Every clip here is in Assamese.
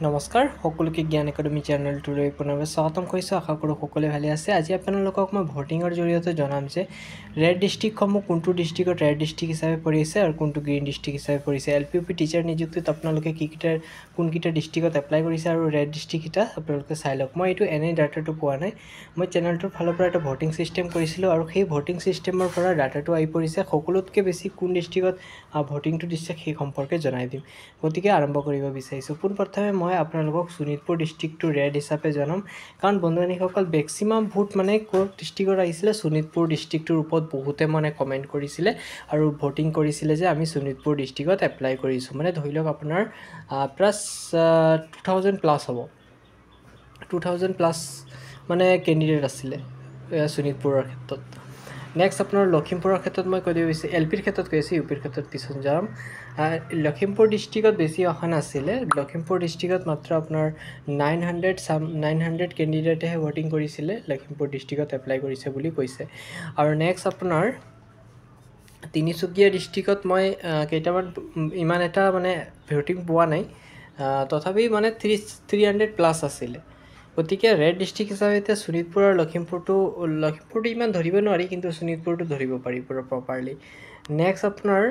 নমস্কাৰ সকলোকে জ্ঞান একাডেমি চেনেলটোলৈ পুনৰবাৰ স্বাগতম কৰিছোঁ। আশা কৰোঁ সকলোৱে ভালে আছে। আজি আপোনালোকক মই ভোটিঙৰ জৰিয়তে জনাম যে ৰেড ডিষ্ট্ৰিক্টসমূহ কোনটো ডিষ্ট্ৰিক্টত ৰেড ডিষ্ট্ৰিক্ট হিচাপে পৰিছে আৰু কোনটো গ্ৰীণ ডিষ্ট্ৰিক্ট হিচাপে পৰিছে। LPUP টিচাৰ নিযুক্তিত আপোনালোকে কোনকেইটা ডিষ্ট্ৰিক্টত এপ্লাই কৰিছে আৰু ৰেড ডিষ্ট্ৰিক্টকেইটা আপোনালোকে চাই লওক। মই এইটো এনেই ডাটাটো পোৱা নাই, মই চেনেলটোৰ ফালৰ পৰা এটা ভোটিং ছিষ্টেম কৰিছিলোঁ আৰু সেই ভোটিং ছিষ্টেমৰ পৰা ডাটাটো আহি পৰিছে। সকলোতকৈ বেছি কোন ডিষ্ট্ৰিক্টত ভোটিংটো দিছে সেই সম্পৰ্কে জনাই দিম। গতিকে আৰম্ভ কৰিব বিচাৰিছোঁ। পোনপ্ৰথমে মই আপোনালোকক শোণিতপুৰ ডিষ্ট্ৰিক্টটো ৰেড হিচাপে জনাম, কাৰণ বন্ধুবান্ধৱীসকল মেক্সিমাম ভোট ক'ত ডিষ্ট্ৰিক্টত আহিছিলে, শোণিতপুৰ ডিষ্ট্ৰিক্টটোৰ ওপৰত বহুতে কমেণ্ট কৰিছিলে আৰু ভোটিং কৰিছিলে যে আমি শোণিতপুৰ ডিষ্ট্ৰিক্টত এপ্লাই কৰিছোঁ। ধৰি লওক আপোনাৰ প্লাছ 2000+ হ'ব, 2000+ কেণ্ডিডেট আছিলে শোণিতপুৰৰ ক্ষেত্ৰত। নেক্সট আপোনাৰ লখিমপুৰৰ ক্ষেত্ৰত মই কৈ দিব বিচাৰিছোঁ, LPৰ ক্ষেত্ৰত কৈ আছোঁ, UPৰ ক্ষেত্ৰত পিছত যাম। লখিমপুৰ ডিষ্ট্ৰিক্টত বেছি অহা নাছিলে। লখিমপুৰ ডিষ্ট্ৰিক্টত মাত্ৰ আপোনাৰ 900 কেণ্ডিডেটেহে ভোটিং কৰিছিলে, লখিমপুৰ ডিষ্ট্ৰিক্টত এপ্লাই কৰিছে বুলি কৈছে। আৰু নেক্সট আপোনাৰ তিনিচুকীয়া ডিষ্ট্ৰিক্টত মই কেইটামান ইমান এটা ভোটিং পোৱা নাই, তথাপি 300+ আছিলে। গতিকে ৰেড ডিষ্ট্ৰিক্ট হিচাপে এতিয়া শোণিতপুৰ আৰু লখিমপুৰটো ইমান ধৰিব নোৱাৰি, কিন্তু শোণিতপুৰটো ধৰিব পাৰি পুৰা প্ৰপাৰলি। নেক্সট আপোনাৰ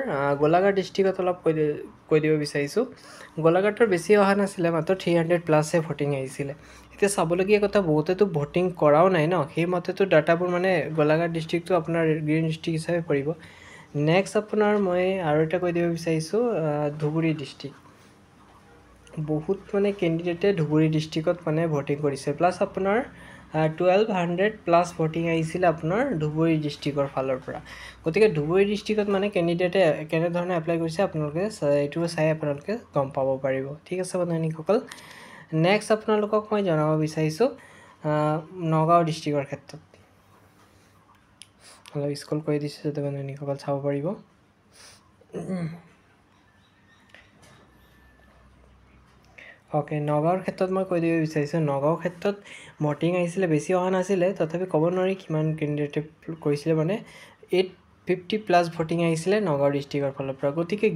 গোলাঘাট ডিষ্ট্ৰিক্টত অলপ কৈ দিব বিচাৰিছোঁ। গোলাঘাটৰ বেছি অহা নাছিলে, মাত্ৰ 300+হে ভোটিং আহিছিলে। এতিয়া চাবলগীয়া কথা, বহুতেতো ভোটিং কৰাও নাই ন, সেইমতেতো ডাটাবোৰ গোলাঘাট ডিষ্ট্ৰিক্টটো আপোনাৰ গ্ৰীণ ডিষ্ট্ৰিক্ট হিচাপে পৰিব। নেক্সট আপোনাৰ মই আৰু এটা কৈ দিব বিচাৰিছোঁ, ধুবুৰী ডিষ্ট্ৰিক্ট। বহুত কেণ্ডিডেটে ধুবুৰী ডিষ্ট্ৰিক্টত ভোটিং কৰিছে, প্লাছ আপোনাৰ 1200+ ভোটিং আহিছিলে আপোনাৰ ধুবুৰী ডিষ্ট্ৰিক্টৰ ফালৰ পৰা। গতিকে ধুবুৰী ডিষ্ট্ৰিক্টত কেণ্ডিডেটে কেনেধৰণে এপ্লাই কৰিছে আপোনালোকে এইটো চাই আপোনালোকে গম পাব পাৰিব। ঠিক আছে বন্ধুসকল। নেক্সট আপোনালোকক মই জনাব বিচাৰিছোঁ নগাঁও ডিষ্ট্ৰিক্টৰ ক্ষেত্ৰত। অলপ স্ক্ৰল কৰি দিছোঁ যাতে বন্ধুসকল চাব পাৰিব। অ'কে, নগাঁৱৰ ক্ষেত্ৰত মই কৈ দিব বিচাৰিছোঁ, নগাঁৱৰ ক্ষেত্ৰত ভোটিং আহিছিলে, বেছি অহা নাছিলে, তথাপি ক'ব নোৱাৰি কিমান কেণ্ডিডেটে কৰিছিলে। 850+ ভোটিং আহিছিলে নগাঁও ডিষ্ট্ৰিক্টৰ ফালৰ পৰা। গতিকে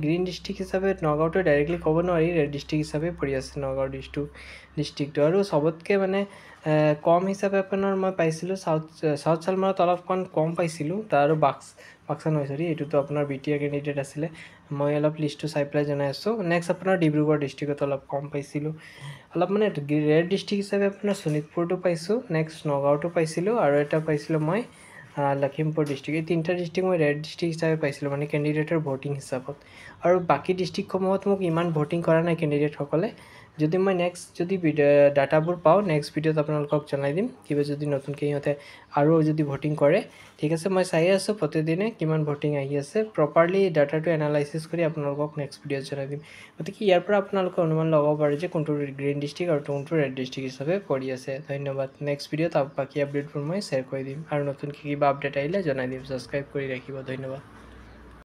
গ্ৰীণ ডিষ্ট্ৰিক্ট হিচাপে নগাঁওটো ডাইৰেক্টলি ক'ব নোৱাৰি, ৰেড ডিষ্ট্ৰিক্ট হিচাপে পৰি আছে নগাঁও ডিষ্ট্ৰিক্টটো। আৰু চবতকৈ কম হিচাপে আপোনাৰ মই পাইছিলোঁ চাউথ চালমাৰত অলপমান কম পাইছিলোঁ, আৰু বাক্সা নহয়, চৰি, এইটোতো আপোনাৰ BTR কেণ্ডিডেট আছিলে। মই অলপ লিষ্টটো চাই পেলাই জনাই আছোঁ। নেক্সট আপোনাৰ ডিব্ৰুগড় ডিষ্ট্ৰিক্টত অলপ কম পাইছিলোঁ। অলপ ৰেড ডিষ্ট্ৰিক্ট হিচাপে আপোনাৰ শোণিতপুৰটো পাইছোঁ, নেক্সট নগাঁওটো পাইছিলোঁ, আৰু এটা পাইছিলোঁ মই লখিমপুৰ ডিষ্ট্ৰিক্ট। এই তিনিটা ডিষ্ট্ৰিক্ট মই ৰেড ডিষ্ট্ৰিক্ট হিচাপে পাইছিলোঁ, কেণ্ডিডেটৰ ভোটিং হিচাপত। আৰু বাকী ডিষ্ট্ৰিক্টসমূহত মোক ইমান ভোটিং কৰা নাই কেণ্ডিডেটসকলে। যদি মই যদি ডাটাবোৰ পাওঁ, নেক্সট ভিডিঅ'ত আপোনালোকক জনাই দিম, কিবা যদি নতুনকৈ সিহঁতে আৰু যদি ভোটিং কৰে। ঠিক আছে, মই চাই আছোঁ প্ৰতিদিনে কিমান ভোটিং আহি আছে, প্ৰপাৰলি ডাটাটো এনালাইচিছ কৰি আপোনালোকক নেক্সট ভিডিঅ'ত জনাই দিম। গতিকে ইয়াৰ পৰা আপোনালোকে অনুমান লগাব পাৰে যে কোনটো গ্ৰীণ ডিষ্ট্ৰিক্ট আৰু কোনটো ৰেড ডিষ্ট্ৰিক্ট হিচাপে পৰি আছে। ধন্যবাদ। নেক্সট ভিডিঅ'ত বাকী আপডেটবোৰ মই শ্বেয়াৰ কৰি দিম, আৰু নতুনকৈ কিবা আপডেট আহিলে জনাই দিম। ছাবস্ক্ৰাইব কৰি ৰাখিব। ধন্যবাদ।